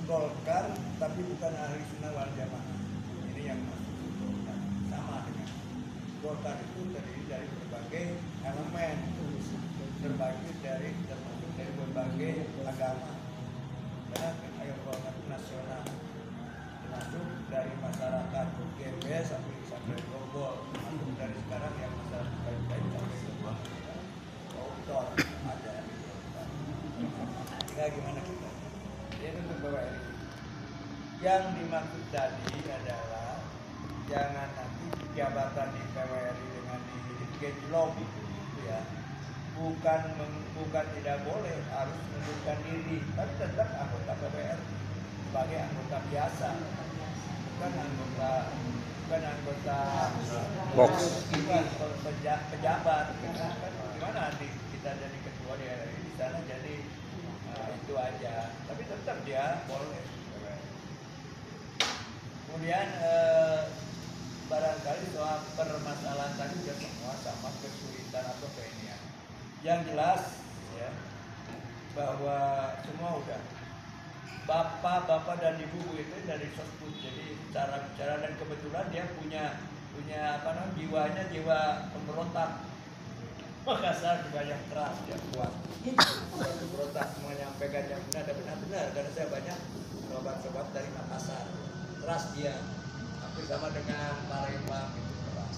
Golkar tapi bukan ahli sunnah wal jamaah. Ini yang masuk Golkar. Sama dengan Golkar itu terdiri dari berbagai elemen, termasuk dari berbagai agama. Karena Golkar itu nasional, termasuk dari masyarakat GBS sampai global, termasuk dari sekarang yang masyarakat baik-baik sampai global. Autor ada. Kita gimana kita? Ini untuk PWRI. Yang dimaksud tadi adalah jangan nanti jabatan di PWRI dengan digejlok gitu ya. Bukan tidak boleh, harus mengundurkan diri, tapi tetap anggota PWRI sebagai anggota biasa, bukan anggota box, bukan pejabat. Gimana nanti kita jadi ketua di RRI di sana jadi itu aja, tapi tetap dia boleh. Kemudian barangkali soal permasalahan tadi sudah semua sama kesulitan atau keinian. Yang jelas ya bahwa semua udah bapak dan ibu itu dari sosbud, jadi cara bicara dan kebetulan dia punya apa namanya jiwa pemberontak. Makassar juga yang keras, yang kuat. Pemberontak menyampaikan yang benar karena saya banyak sobat-sobat dari Makassar. Keras dia, hampir sama dengan Palembang itu keras.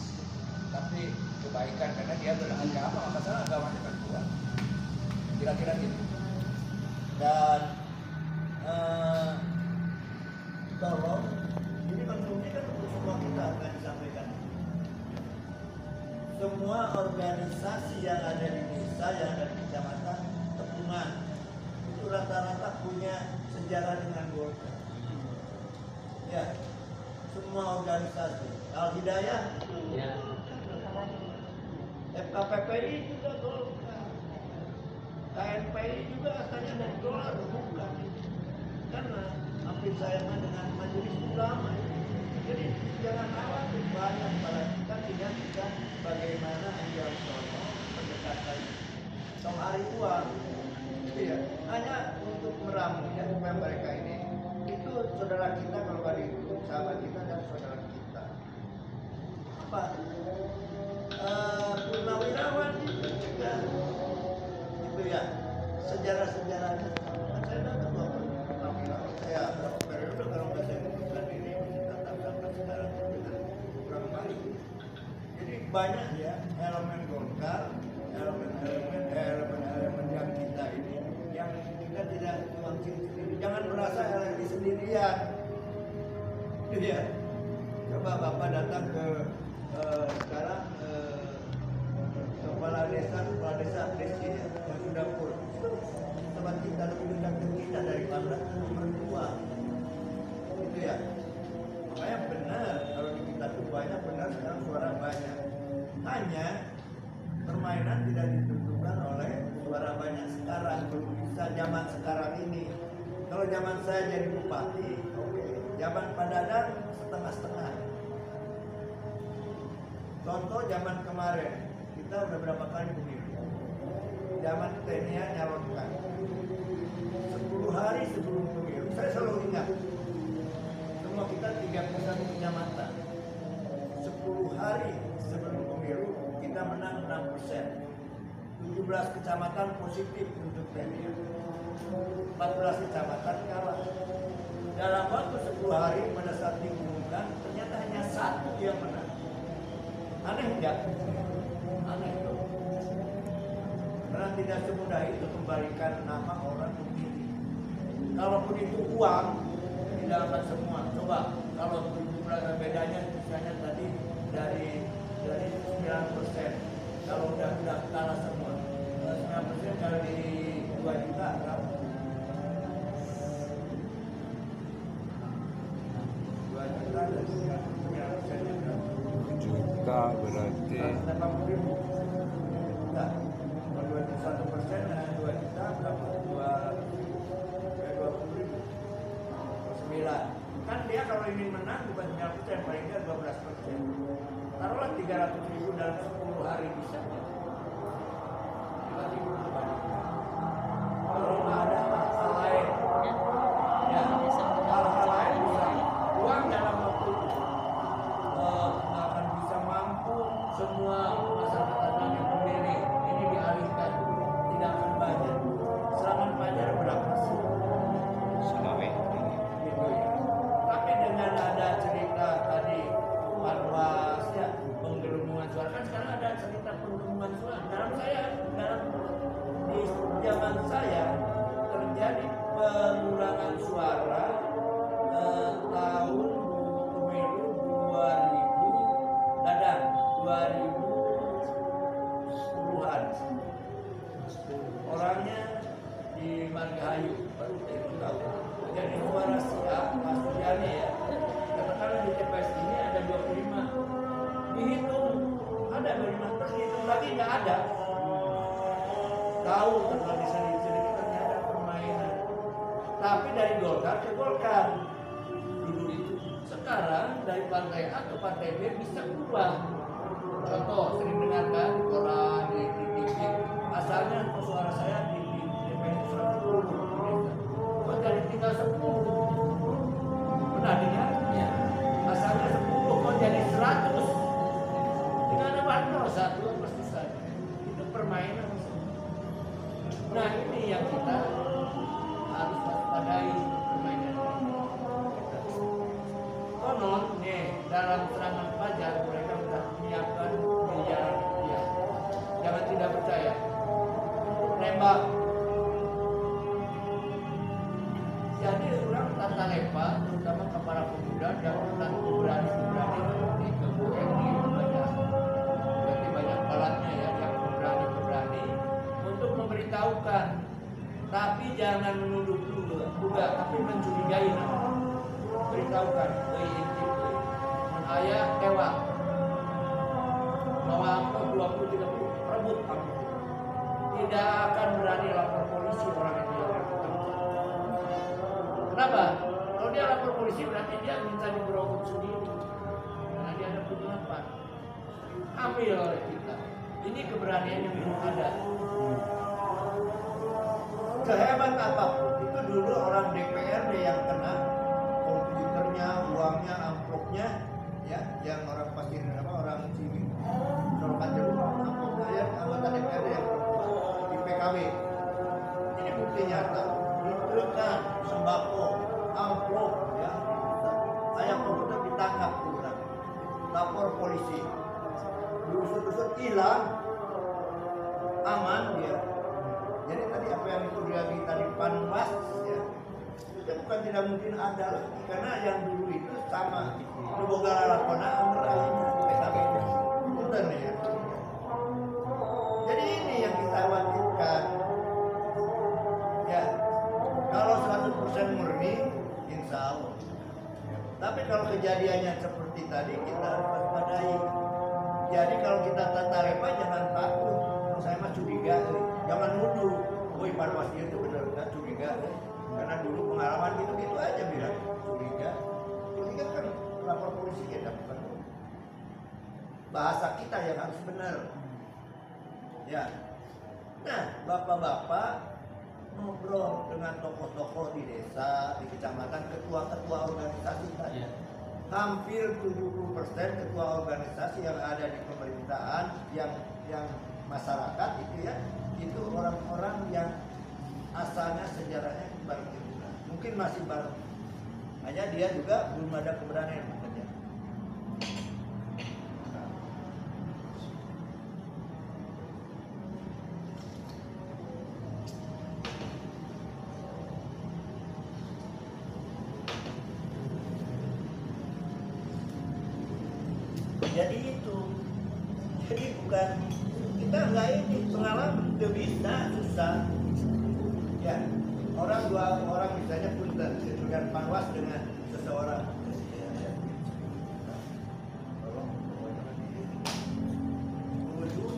Tapi kebaikan karena dia beragama, Makassar agamanya kan kuat. Kira-kira gitu. Dan tolong, ini konsumsi kan untuk semua kita akan disampaikan. Semua organisasi yang ada di desa, yang ada di kecamatan, tepungan, itu rata-rata punya sejarah dengan Golkar. Ya, semua organisasi. Al-Hidayah, ya. FKPPI juga Golkar. KNPI juga asalnya dari Golkar, bukan. Karena hampir sayangan dengan majelis ulama. Jadi jangan khawatir, banyak para kita tidak bisa bagaimana Anjar Sono pendekatan soal hari uang. Iya, hanya untuk meramunya supaya mereka ini itu saudara kita, kalau kali itu sahabat kita dan saudara kita. Apa? Purnawirawan itu juga itu ya sejarah-sejarahnya. Saya dapat Purnawirawan, saya berapa periode kalau nggak saya bukan ini tetap sampai sekarang dengan kurang baik. Jadi banyak ya elemen Golkar, elemen yang kita ini yang kita tidak tuang sendiri. Jangan merasa LRI sendirian. Iya. Coba Bapak datang ke sekarang kepala desa desa yang sudah full. Tempat kita lebih dekat ke kita daripada nomor 2. Itu ya. Makanya benar kalau di kita itu banyak, benar sekarang suara banyak. Hanya permainan tidak ditentukan oleh suara banyak sekarang, belum bisa zaman sekarang ini. Kalau zaman saya jadi bupati, oke. Zaman Pak Dadang setengah-setengah. Contoh zaman kemarin, kita udah berapa kali pemilu. Zaman Tenia nyalonkan 10 hari sebelum pemilu, saya selalu ingat. Semua kita 31 kecamatan. 10 hari sebelum pemilu kita menang 6%. 17 kecamatan positif untuk Tenia. 14 kecamatan kalah. Dalam waktu 10 hari pada saat diumumkan ternyata hanya 1 yang menang. Aneh enggak? Aneh itu. Karena tidak semudah itu kembalikan nama orang pemilih. Kalaupun itu uang, tidak akan semua. Coba kalau jumlah bedanya misalnya tadi dari 9%. Kalau udah kalah semua, 9% kali 2 juta berapa? 2 juta dan 9%-nya berapa? juta berarti 180.000. Juta. Kalau 21% dengan 2 juta berapa? 20.000. 9. Kan dia kalau ingin menang bukan 9%, paling tidak 12%. Taruhlah 300.000 dalam 10 hari bisa. Kalau nggak ada hal lain, ya Rahayu baru itu tahu. Jadi suara si A maksudnya ya, katakanlah di TPS ini ada 25, dihitung ada 25, terus dihitung lagi nggak ada. Tahu terjadi sedikit ternyata permainan. Tapi dari Golkar ke Golkar dulu itu, sekarang dari partai A ke partai B bisa berubah. Contoh sering dengarkan di koran, di TV, asalnya suara saya di TPS 110, kok jadi tinggal 10. Pernah dengar? Ya. Asalnya 10, kok jadi 100. Tidak ada bandel satu pasti saja. Itu permainan. Nah ini yang kita harus waspadai permainan ini. Konon nih dalam serangan fajar mereka sudah menyiapkan miliaran rupiah. Jangan tidak percaya. Nembak. Jadi orang tata lepa, terutama kepada pemuda yang berani di kebutuhan ini banyak. Jadi banyak alatnya ya yang berani untuk memberitahukan. Tapi jangan menuduh juga, tapi mencurigai namanya. Beritahukan, intip, ayah lewat, bawa amplop 20-30, rebut amplop. Tidak akan berani lapor polisi orang itu yang bertanggung jawab. Kenapa? Kalau dia lapor polisi berarti dia minta diberokok sendiri, karena dia ada pengakuan. Ambil oleh kita. Ini keberanian yang belum ada. Sehebat apapun itu dulu orang DPRD yang kena komputernya, uangnya, amplopnya, ya, yang orang pasir apa orang sini, sorokan jeruk, amplopnya ya, anggota DPRD yang perempuan di PKB. Ini bukti nyata. Diberikan sembako, amplop, ya, ayam komputer ditangkap kurang, lapor polisi, diusut-usut hilang, aman dia. Jadi tadi apa yang itu dia tadi Panwas ya, itu bukan tidak mungkin ada lagi karena yang dulu itu sama Bogara Lakona Amrahnya PKB benar ya. Jadi ini yang kita khawatirkan ya, kalau 100% murni insya Allah. Tapi kalau kejadiannya seperti tadi kita harus waspadai. Jadi kalau kita tata lepa jangan takut. Saya mah curiga, jangan nuduh. Woi Panwas itu benar nggak curiga? Karena dulu pengalaman gitu aja bilang curiga. Curiga kan lapor polisi kita bukan. Bahasa kita yang harus benar. Ya. Nah, bapak-bapak ngobrol dengan tokoh-tokoh di desa, di kecamatan, ketua-ketua organisasi tadi. Hampir 70% ketua organisasi yang ada di pemerintahan yang masyarakat itu ya, itu orang-orang yang asalnya sejarahnya baru keturunan, mungkin masih baru, hanya dia juga belum ada keberanian bekerja. Jadi itu, jadi bukan kita nggak ini pengalaman udah bisa susah ya, dua orang misalnya punten dengan Panwas dengan seseorang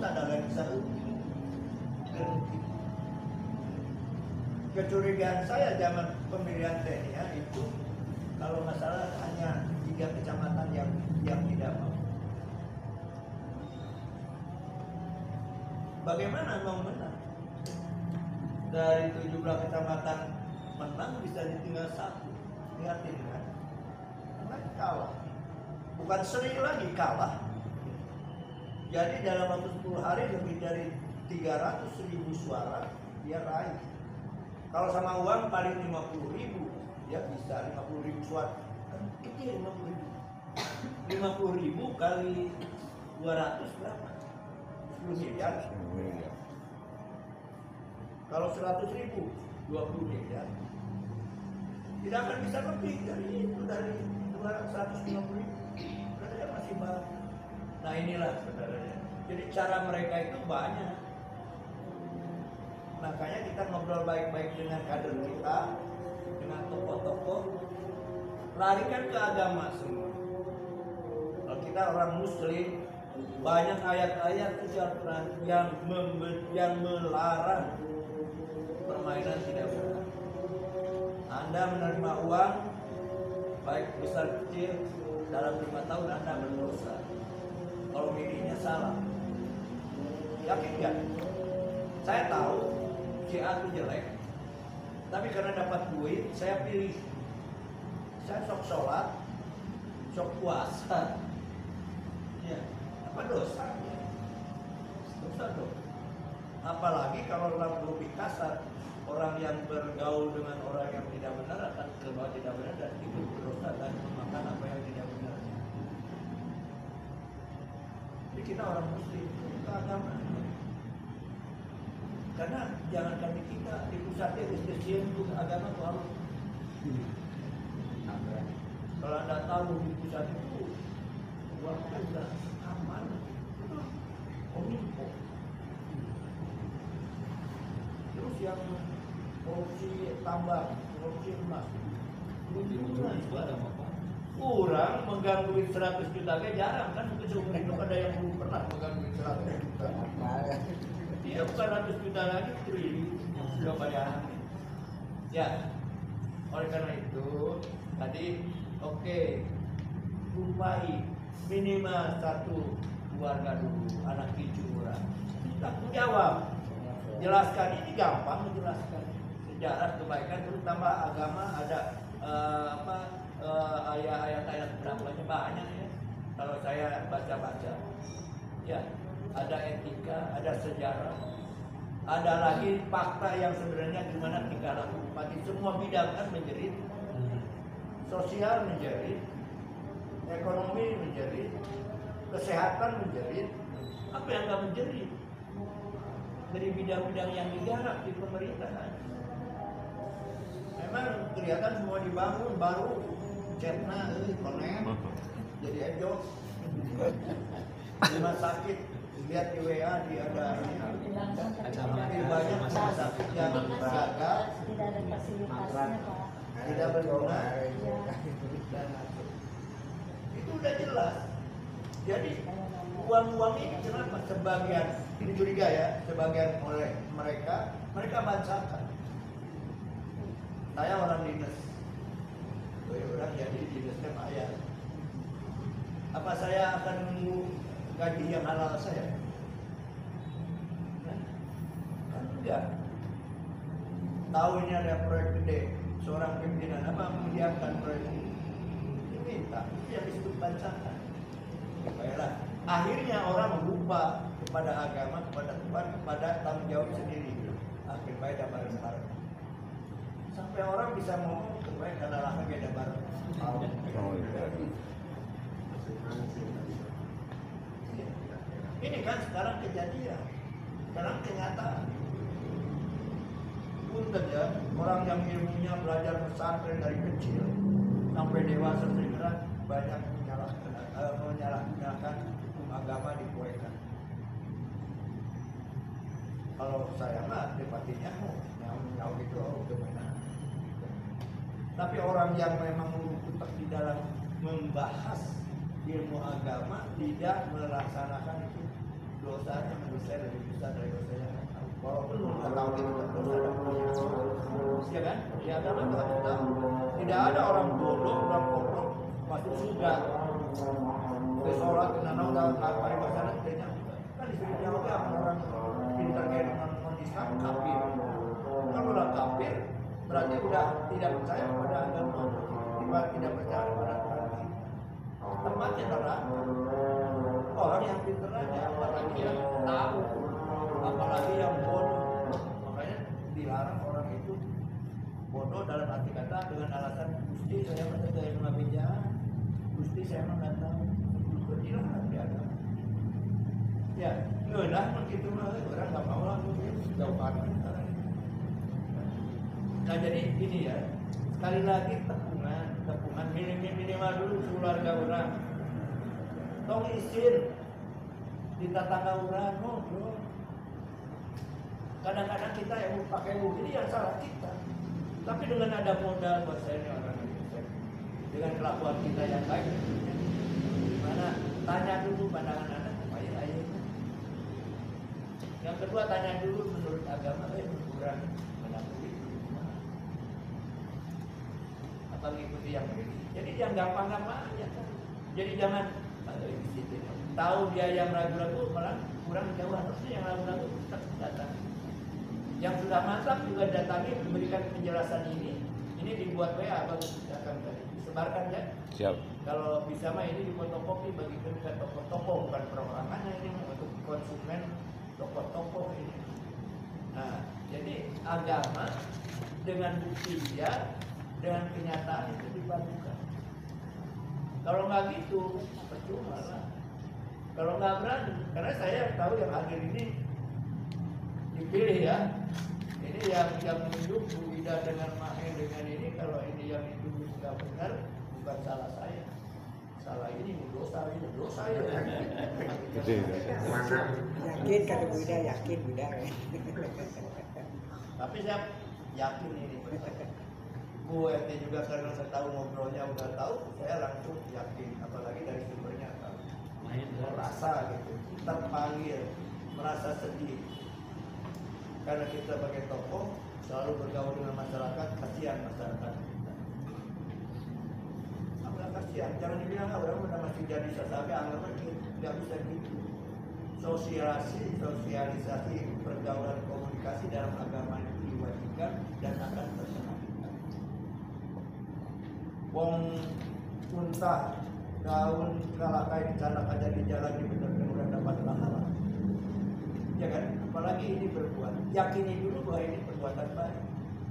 dalam bisa kecurigaan saya zaman pemilihan TNI itu kalau masalah hanya 3 kecamatan yang tidak mau. Bagaimana mau menang? Dari 17 kecamatan menang bisa ditinggal 1. Lihatin kan? Karena kalah. Bukan seri lagi kalah. Jadi dalam waktu 10 hari lebih dari 300.000 suara dia raih. Kalau sama uang paling 50.000, ya bisa 50.000 suara. Kan kecil 50.000. 50.000 kali 200 berapa? 10 miliar. Kalau 100.000, 20 miliar. Tidak akan bisa lebih dari itu, dari 250.000. Berarti masih baru. Nah inilah sebenarnya. Jadi cara mereka itu banyak. Makanya kita ngobrol baik-baik dengan kader kita, dengan tokoh-tokoh, larikan ke agama semua. Kalau kita orang Muslim, banyak ayat-ayat yang melarang permainan tidak benar. Anda menerima uang, baik besar kecil, dalam 5 tahun Anda berdosa. Kalau milihnya salah, yakin gak? Saya tahu si A itu jelek, tapi karena dapat duit, saya pilih. Saya sok sholat, sok puasa. Ya, apa dosanya? Dosa dong. Apalagi kalau lebih kasar, orang yang bergaul dengan orang yang tidak benar akan terbawa tidak benar dan itu berdosa dan memakan apa yang tidak benar. Jadi kita orang Muslim, kita agama. Karena jangankan di kita, di pusatnya Kristen itu agama itu harus. Kalau Anda tahu di pusat itu uangnya sudah aman, kominfo. Terus yang korupsi tambang, korupsi emas, itu ada apa? Kurang megang duit 100 juta aja jarang kan, mungkin seumur hidup ada yang belum pernah megang duit 100 juta. Dia bukan 100 juta lagi, triliun sudah pada akhirnya. Ya, oleh karena itu tadi oke, jumpai minimal 1 keluarga dulu, anak cucu orang. Tanggung jawab. Jelaskan, ini gampang menjelaskan sejarah kebaikan, terutama agama ada ayat-ayat berapanya banyak ya. Kalau saya baca-baca, ya ada etika, ada sejarah, ada lagi fakta yang sebenarnya gimana tingkah laku umat. Semua bidang kan menjerit, sosial menjerit, ekonomi menjerit, kesehatan menjerit, apa yang nggak menjerit? Dari bidang-bidang yang digarap di pemerintahan. Memang kelihatan semua dibangun baru cetna, konek, jadi ejo. Rumah sakit, lihat di WA di ada ini banyak rumah sakit yang gagal, tidak ada fasilitasnya Pak. tidak berguna. Itu udah jelas. Jadi uang-uang ini kenapa sebagian, ini curiga ya, sebagian oleh mereka bancakan. Saya orang dinas, orang jadi dinasnya bayar. Apa saya akan menunggu gaji yang halal saya? Kan enggak. Tahu ini ada proyek gede, seorang pimpinan apa mendiamkan proyek ini? Diminta, itu yang disebut bancakan. Baiklah. Akhirnya orang lupa kepada agama, kepada Tuhan, kepada tanggung jawab sendiri. Akhir baik dan bareng-bareng. Sampai orang bisa ngomong kebaik adalah agenda bareng. Ini kan sekarang kejadian, sekarang kenyataan. Punten ya, orang yang ilmunya belajar pesantren dari kecil sampai dewasa segera banyak menyalahgunakan agama dipoekan. Kalau saya mah depatinya nyau gitu gimana. Tapi orang yang memang mengutak di dalam membahas ilmu agama tidak melaksanakan itu, dosanya menurut saya lebih besar dari dosanya. Walaupun nggak tahu itu dosa dan ya kan? Di agama itu harus tahu. Tidak ada orang bodoh, orang goblok masuk surga. Sholat karena udah apa yang bahasa nantinya kan disuruh jawab orang pintar kayak dengan Islam kafir. Kalau udah kafir berarti udah tidak percaya kepada agama, tidak percaya kepada Tuhan. Tempatnya neraka. Orang yang pintar aja, apalagi yang tahu, apalagi yang bodoh. Makanya dilarang orang itu bodoh dalam arti kata dengan alasan Gusti saya percaya Nabi jahat, Gusti saya nggak tahu. Dilarang di agama. Ya, udah begitu mah orang nggak mau lah jauhan. Nah jadi ini ya, sekali lagi tepungan minimal dulu keluarga orang. Tong izin di tetangga orang ngobrol. Kadang-kadang kita yang pakai ini yang salah kita. Tapi dengan ada modal buat saya ini orang Indonesia, dengan kelakuan kita yang baik, gimana? Tanya dulu pandangan anak, supaya ayah. Yang kedua tanya dulu menurut agama kurang menakui apa mengikuti yang begini. Jadi yang gampang-gampang aja kan. Jadi jangan tahu dia yang ragu-ragu malah kurang jauh, harusnya yang ragu-ragu tetap datang. Yang sudah mantap juga datangi memberikan penjelasan ini dibuat WA bagus akan disebarkan ya. Siap. Kalau bisa mah ini difotokopi bagikan ke toko-toko, bukan perorangannya, ini untuk konsumen toko-toko ini. Nah, jadi agama dengan bukti dia dengan kenyataan itu dipadukan. Kalau nggak gitu percuma lah. Kalau nggak berani, karena saya tahu yang hadir ini dipilih ya. Ini yang menunjuk Bu Ida dengan Mahe dengan ini, kalau ini yang ditunjuk nggak benar, bukan salah saya. Salah ini dosa ya. Yakin kata Bu Ida, yakin Bu Ida. Tapi saya yakin ini. Bu RT juga karena saya tahu ngobrolnya udah tahu, saya langsung yakin, apalagi dari sumbernya tahu. Merasa gitu, terpanggil, merasa sedih. Karena kita sebagai tokoh selalu bergaul dengan masyarakat, kasihan masyarakat kita. Agak kasihan, jangan dibilang orang udah masih jadi sesaga, anggap aja nggak bisa gitu. Sosialisasi pergaulan komunikasi dalam agama itu diwajibkan dan akan terlaksana. Wong unta daun kalakai dicalak aja di jalan di benar-benar udah dapat pahala. Ya kan? Apalagi ini berbuat. Yakini dulu bahwa ini perbuatan baik.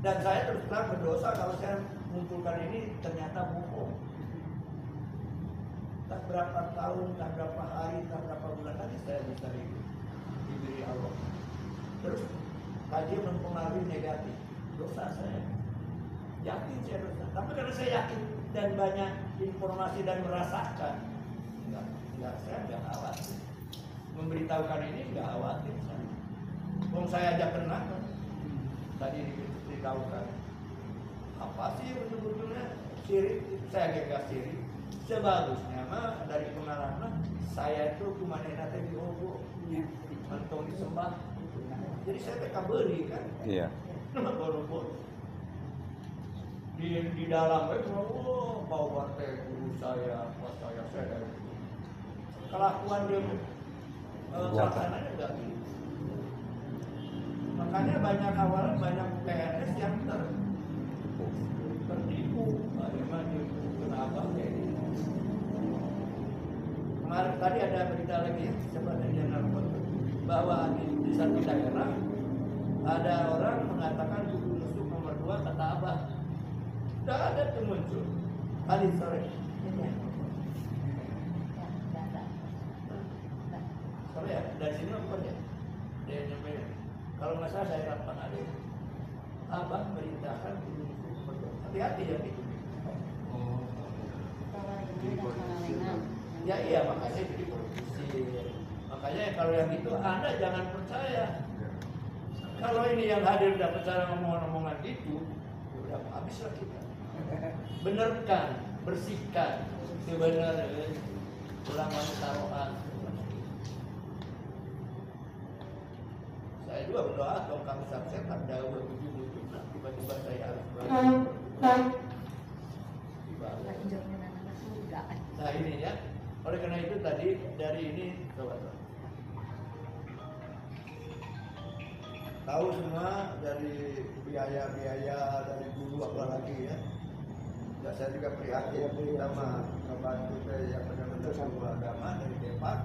Dan saya terus terang berdosa kalau saya mengumpulkan ini ternyata bohong. Tak berapa tahun, tak berapa hari, tak berapa bulan lagi saya bisa diberi Allah. Terus kaji mempengaruhi negatif. Dosa saya. Yakin saya dosa. Tapi karena saya yakin dan banyak informasi dan merasakan, saya nggak khawatir. Memberitahukan ini nggak khawatir saya. Wong saya aja pernah tadi diberitahukan apa sih betul-betulnya sirik, saya gak sirik. Sebagusnya mah dari pengalaman saya itu kumanena teh diogo, mentong disembah. Jadi saya teh kabeli kan. Iya. Boro-boro di dalam itu, bawa teh guru saya, pas saya dari kelakuan dia pelaksananya enggak gitu. Makanya banyak awalan banyak PNS yang tertipu. Bagaimana dia kenapa kayak ini? Kemarin tadi ada berita lagi sebenarnya narkoba bahwa di satu daerah ada orang mengatakan guru nusuk nomor 2 kata Abah. Sudah ada yang muncul hari sore. Sore ya, dari sini bukan ya? Dia nyampe. Kalau nggak salah daerah Panade. Abah merintahkan guru nusuk nomor 2. Hati-hati ya itu. Ya iya, makanya itu diproduksi. Makanya kalau yang itu Anda jangan percaya. Kalau ini yang hadir udah percaya ngomong-ngomongan gitu, udah habislah kita. Benerkan, bersihkan sebenarnya ulangan taruhan. Saya juga berdoa kalau kami sukses ada ujung-ujung tiba-tiba saya harus nah ini ya. Oleh karena itu tadi dari ini coba tahu semua dari biaya-biaya dari guru apalagi ya. Ya saya juga prihatin sama membantu saya yang benar-benar guru agama dari Depak.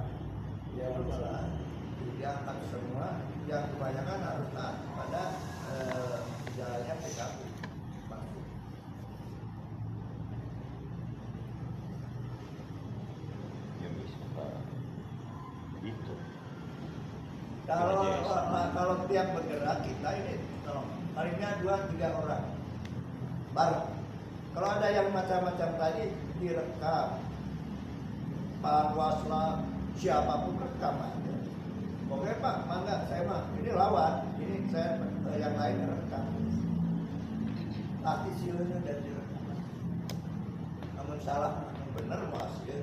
Ya malah diangkat semua yang kebanyakan harus taat pada jalannya PKP. Kalau tiap bergerak kita ini palingnya 2-3 orang bareng. Kalau ada yang macam-macam tadi direkam, Pak Wasla siapapun rekam aja. Oke Pak, mangga saya mah ini lawan, ini saya yang lain rekam. Pasti silnya dan direkam. Namun salah, namun benar mas ya.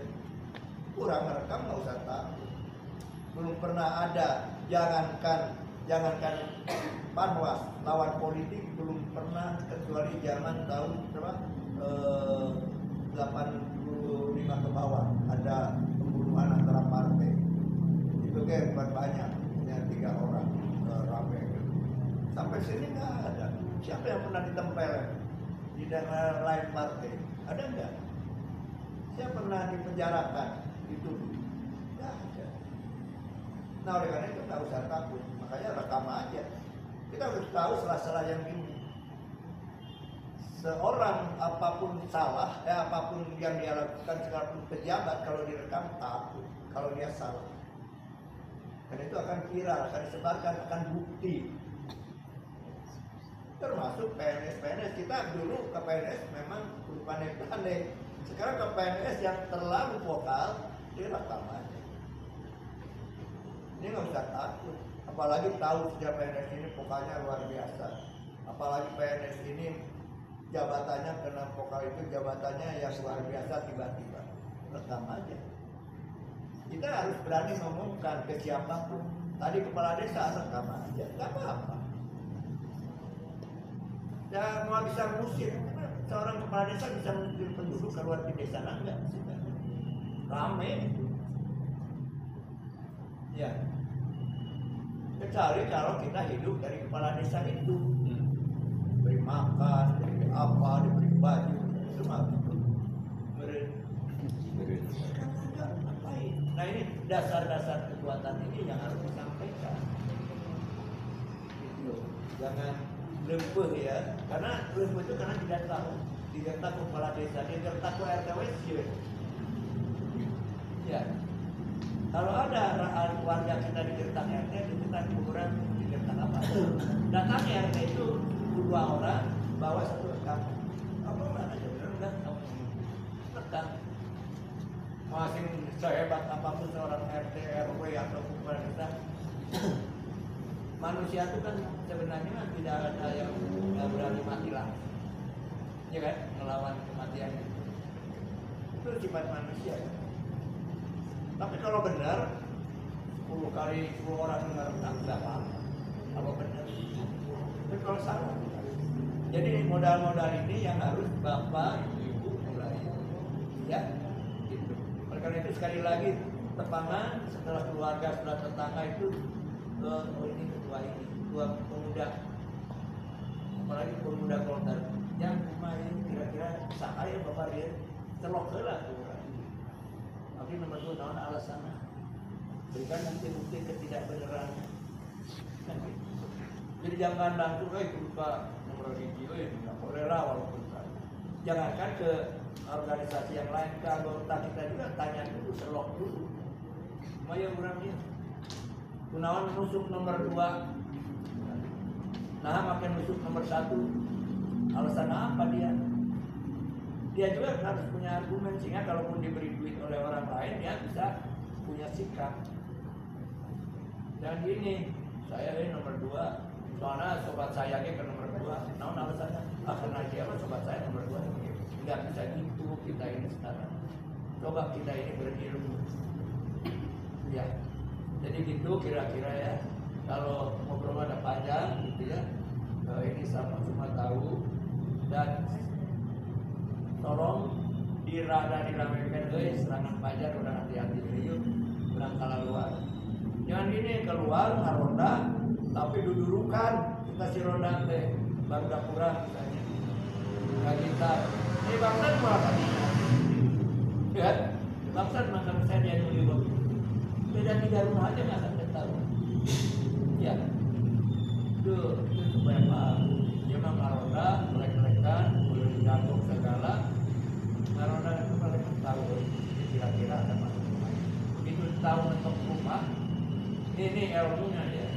Kurang rekam nggak usah takut. Belum pernah ada, jangankan panwas lawan politik belum pernah kecuali zaman tahun berapa? 85 ke bawah ada pembunuhan antara partai. Itu kayak bukan banyak, hanya 3 orang rame. Sampai sini nggak ada. Siapa yang pernah ditempel di daerah lain partai? Ada nggak? Siapa pernah dipenjarakan? Itu nggak ada. Nah oleh karena itu nggak usah takut. Makanya rekam aja. Kita harus tahu salah-salah yang ini. Seorang apapun salah, apapun yang dia lakukan sekalipun pejabat kalau direkam takut kalau dia salah. Karena itu akan viral, akan disebarkan, akan bukti. Termasuk PNS kita dulu ke PNS memang pandai-pandai. Sekarang ke PNS yang terlalu vokal direkam aja. Ini nggak usah takut. Apalagi tahu sejak PNS ini pokoknya luar biasa. Apalagi PNS ini jabatannya kena vokal itu jabatannya yang luar biasa tiba-tiba. Rekam aja. Kita harus berani ngomongkan ke siapapun. Tadi kepala desa rekam aja, nggak apa-apa. Ya mau bisa ngusir, karena seorang kepala desa bisa mengusir penduduk keluar di desa enggak? Rame itu. Ya. Kecuali kalau kita hidup dari kepala desa itu, beri makan, diberi apa, diberi baju, itu mah Nah ini dasar-dasar kekuatan ini yang harus disampaikan. Gitu. Jangan lempeh ya, karena lempeh itu karena tidak tahu kepala desa, tidak tahu RTW sih. Ya, kalau ada warga kita di Gertang RT, itu kita ukuran di Gertang apa? Datangnya RT itu 2 orang bawa 1 rekam. Apa aja benar enggak? Rekam. Masing sehebat apapun seorang RT, RW atau kepala desa, manusia itu kan sebenarnya tidak ada yang berani mati langsung, ya kan, melawan kematian itu sifat manusia. Tapi kalau benar 10 kali 10 orang merekam nggak apa-apa kalau benar. Tapi kalau salah, jadi modal-modal ini yang harus bapak ibu mulai, ya. Karena itu sekali lagi tepangan setelah keluarga, setelah tetangga itu ini ketua pemuda, apalagi pemuda Golkar yang kemarin kira-kira saya bapak dia celok lah tuh. Tapi nomor 2 tahun alasannya berikan bukti-bukti ketidakbenaran. Jadi jangan langsung buka nomor video ini nggak boleh lah walaupun jangankan ke organisasi yang lain, ke anggota kita juga tanya dulu, selok dulu. Maya orangnya kunaon nusuk nomor 2, nah makin nusuk nomor 1, alasan apa dia? Dia juga harus punya argumen sehingga kalaupun diberi duit oleh orang lain dia bisa punya sikap. Dan gini, saya ini nomor 2, soalnya sobat saya ke nomor 2, naon alasannya? Karena dia mah sobat saya nomor 2. Nggak bisa gitu kita ini sekarang. Coba kita ini berilmu. Ya, jadi gitu kira-kira ya. Kalau ngobrol ada panjang gitu ya. Ini sama cuma tahu dan tolong diramekan serangan pajar udah hati-hati yuk berang luar. Jangan gini keluar ngaronda tapi dudurukan kita si ronda teh baru kurang misalnya. Nggak kita. Ini bangsa malah tadi, ya, bangsa makan saya dia dulu beda 3 rumah aja nggak akan ketahuan, ya, itu supaya paham. Dia mah ngaronda, melek-melekan, boleh digantung segala, ngaronda itu paling tahu, kira-kira ada masuk rumah. Begitu tahu untuk rumah, ini ilmunya ya,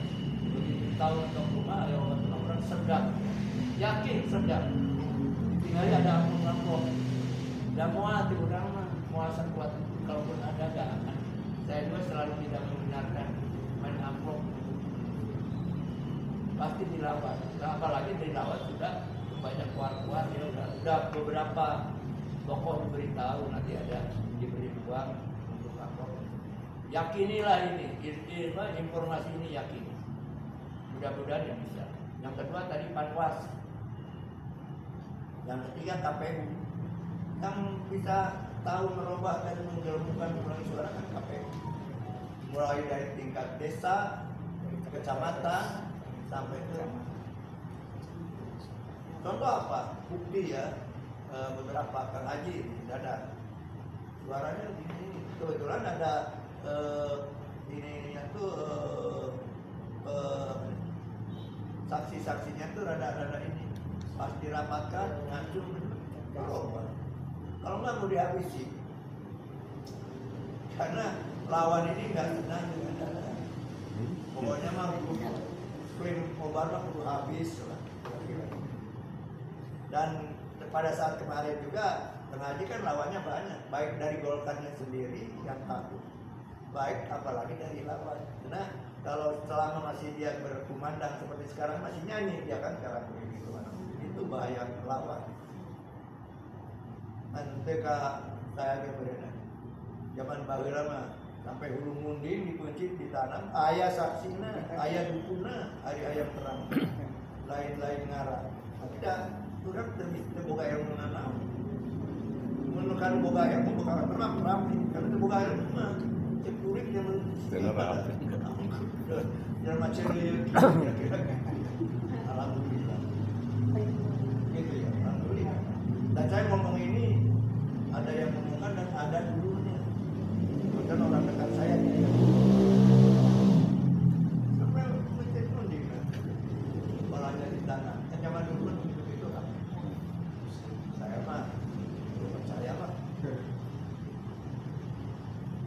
begitu tahu untuk rumah, ya orang sedap, yakin sedap. Tinggal ada ampun-ampun. Dan muat di udang mau asal kuat kalaupun ada gak akan. Saya juga selalu tidak membenarkan main amplop pasti dilawan. Nah, apalagi dilawan sudah banyak keluar ya udah beberapa tokoh diberitahu nanti ada diberi uang untuk amplop. Yakinilah ini informasi ini yakini. Mudah-mudahan yang bisa. Yang kedua tadi Panwas. Yang ketiga KPU. Yang bisa tahu merubah dan menggelembungkan ulang suara kan KPU. Mulai dari tingkat desa, kecamatan, sampai ke contoh apa? Bukti ya, beberapa Kang Haji ada suaranya begini. Kebetulan ada ininya tuh saksi-saksinya tuh rada-rada ini pas dirapatkan ngacung kalau nggak mau dihabisi karena lawan ini nggak senang dengan dana. Pokoknya mah klaim Obama kudu habis lah. Dan pada saat kemarin juga Kang Haji kan lawannya banyak, baik dari Golkarnya sendiri yang takut, baik apalagi dari lawan. Karena kalau selama masih dia berkumandang seperti sekarang masih nyanyi dia kan sekarang begitu, itu bahaya lawan. Nanti saya agak berenang zaman baheula mah sampai hulu munding dikunci ditanam ayah saksina ayah dukuna ayam terang lain-lain ngarah tidak kurang terbuka ilmu nanam menekan boga ilmu bakal terang karena terbuka ilmu mah cekurik yang jangan macam kira-kira alhamdulillah gitu ya alhamdulillah. Dan saya ngomong ini ada yang ngomongkan dan ada dulunya. Kemudian orang dekat saya dia sampai mencet munding kan, kepalanya di tanah. Kan zaman dulu itu kan. Saya mah belum percaya mah.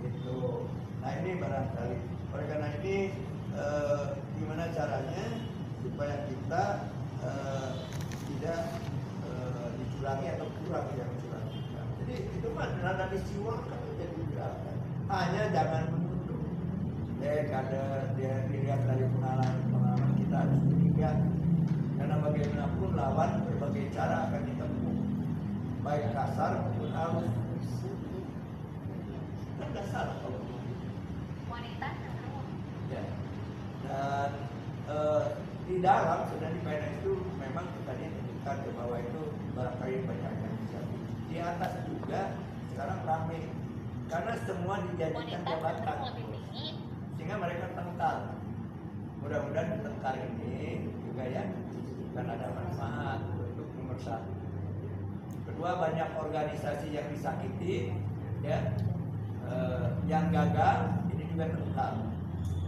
Gitu. Nah ini barangkali. Oleh karena ini gimana caranya supaya kita tidak dicurangi atau kurang yang curangi. Jadi itu mah rada disiwakan jadi gerakan. Hanya jangan menuduh. Kader dia dilihat dari pengalaman kita harus dilihat. Karena bagaimanapun lawan berbagai cara akan ditempuh, baik kasar maupun halus. Kan nggak salah kalau Wanita. ya. Dan di dalam sudah di PNS itu memang tadi tunjukkan ke bawah itu barangkali banyak yang bisa. Di atas juga sekarang ramai karena semua dijadikan jabatan sehingga mereka tengkar. Mudah-mudahan tengkar ini juga ya kan ada manfaat untuk nomor satu. Kedua banyak organisasi yang disakiti ya, yang gagal ini juga tengkar.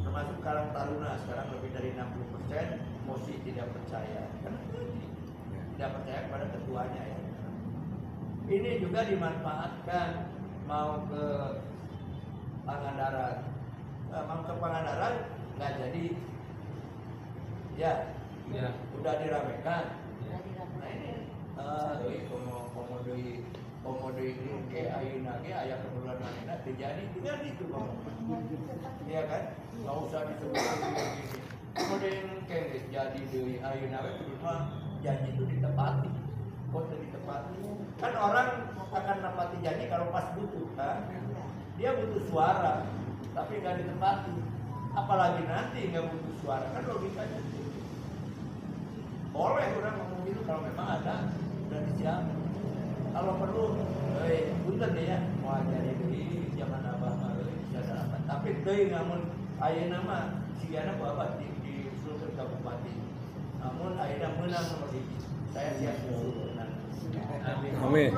Termasuk Karang Taruna sekarang lebih dari 60% masih tidak percaya karena tidak percaya kepada ketuanya ya. Ini juga dimanfaatkan mau ke Pangandaran, nggak jadi ya, udah diramekan. Nah ini komodo ini kayak ayeuna ge aya keperluan manehna terjadi tinggal itu ngomong. Iya kan? Enggak usah disebut begini. Kemudian kayak jadi deui ayeuna we kudu mah janji itu ditepati. Kok ditepati? Kan orang akan nepati janji kalau pas butuh kan? Dia butuh suara, tapi nggak ditepati. Apalagi nanti nggak butuh suara kan logikanya. Boleh orang ngomong gitu kalau memang ada dan disiapkan. Kalau perlu, punten ya, mau ajari deui zaman abah mah bisa dapat. Tapi deui namun ayeuna mah sigana bapak di seluruh kabupaten. Namun ayeuna meunang nomor 1. Saya siap usul menang. Amin.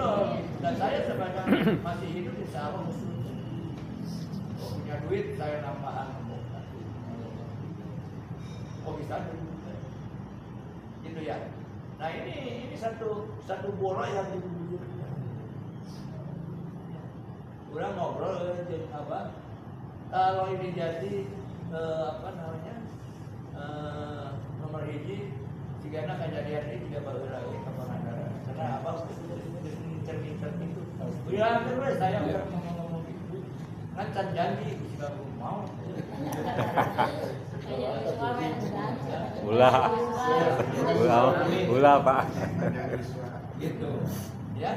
Dan saya sebagai masih hidup insya Allah usul. Kalau punya duit saya nambahan. Oh bisa gitu ya. Nah ini satu bola yang dibutuhkan. Udah ngobrol jadi apa? Kalau ini jadi nomor hiji, jika kejadian ini tidak baru lagi ke Pangandaran. Karena apa? Cermin itu. Ya terus saya ngomong gitu. Kan janji jika mau. Ulah. Ulah Pak. Gitu ya.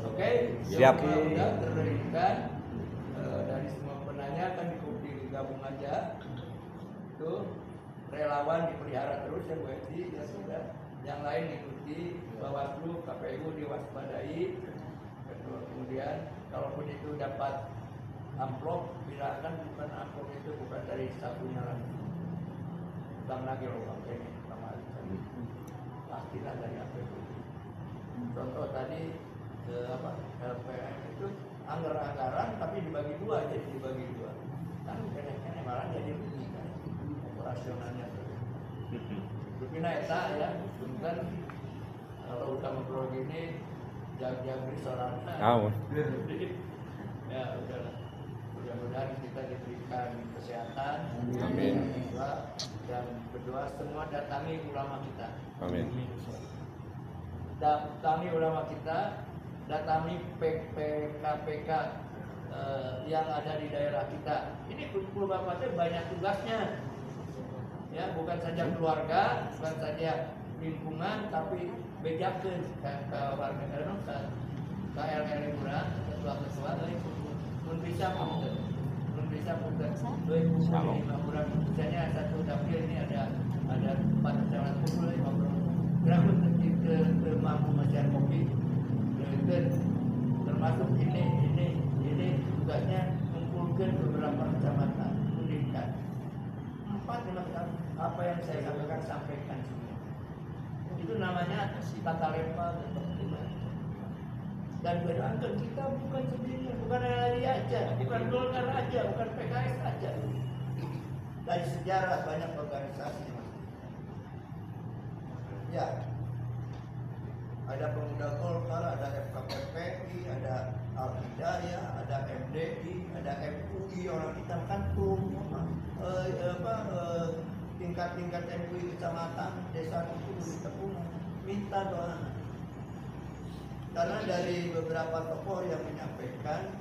Oke, Siap. Udah terregikan dari semua penanya kan digabung aja. Tuh relawan dipelihara terus ya Bu Edi, ya sudah. Yang lain ikuti, Bawaslu, KPU diwaspadai. Kemudian kalaupun itu dapat amplop, bilakan bukan amplop itu bukan dari sakunya lagi. Bang lagi loh Bang ini kemarin. Pastilah dari APBD. Contoh tadi LPM itu anggaran tapi dibagi dua, jadi dibagi dua. Kan kayaknya malah jadi rugi kan operasionalnya. Tapi eta ya, punten kalau udah ngobrol gini jag-jagri sorana. Ya udahlah. Mudah-mudahan kita diberikan kesehatan, Amin. Dan berdoa semua datangi ulama kita. Amin. Datangi ulama kita, datangi KPK yang ada di daerah kita. Ini kumpul bapaknya banyak tugasnya. Ya, bukan saja keluarga, bukan saja lingkungan, tapi bejakeun ke warga negara, ke RR urang, ketua-ketua mun bisa punten. Mun bisa punten. Euy kumpul 5 urang. Misalnya satu dapil ini ada 4 kecamatan kumpul 5 urang. Kenapa ke mampu masyarakat kopi? Termasuk ini tugasnya mengumpulkan beberapa kecamatan, pendidikan. 4 apa yang saya sampaikan semua. Itu namanya tata lepa dan pertimbangan. Dan berangkat kita bukan sendirian, bukan LRI aja, bukan Golkar aja, bukan PKS aja. Dari sejarah banyak organisasi. Ya, ada pemuda Golkar, ada FKPPI, ada Al-Hidayah, ada MDI, ada MUI, orang kita kan tingkat-tingkat MUI kecamatan, desa itu ditepung, minta doa. Karena dari beberapa tokoh yang menyampaikan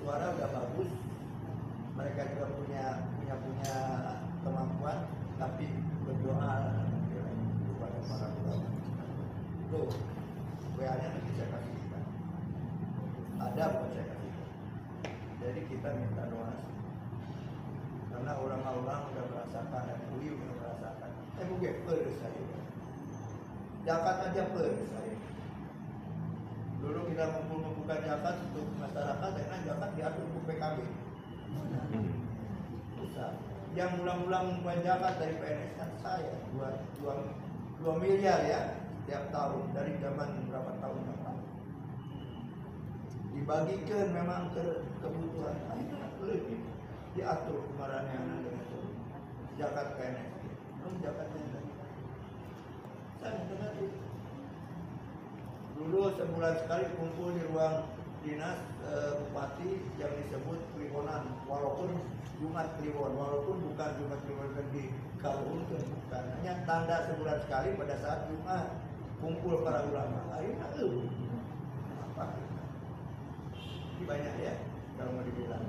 suara udah bagus, mereka juga punya kemampuan, tapi berdoa kepada para ulama. Tuh, WA-nya nanti saya kasih kita. Ada bukan saya kasih. Jadi kita minta doa. Karena orang-orang udah merasakan, MUI udah merasakan. MUI per saya. Zakat aja per saya. Dulu kita membuka zakat untuk masyarakat, karena zakat diatur untuk PKB. Susah. Yang mula-mula membuat zakat dari PNS kan saya 2 miliar ya setiap tahun dari zaman berapa tahun yang lalu. Dibagikan memang ke kebutuhan. Akhirnya lebih diatur kemarin yang dengan itu. Zakat PNS. Belum zakat PNS. Saya dengar itu. Dulu sebulan sekali kumpul di ruang dinas bupati yang disebut Kliwonan, walaupun Jumat Kliwon, walaupun bukan Jumat Kliwon di Kalung, bukan, hanya tanda sebulan sekali pada saat Jumat kumpul para ulama. Akhirnya apa? Ini banyak ya kalau mau dibilang.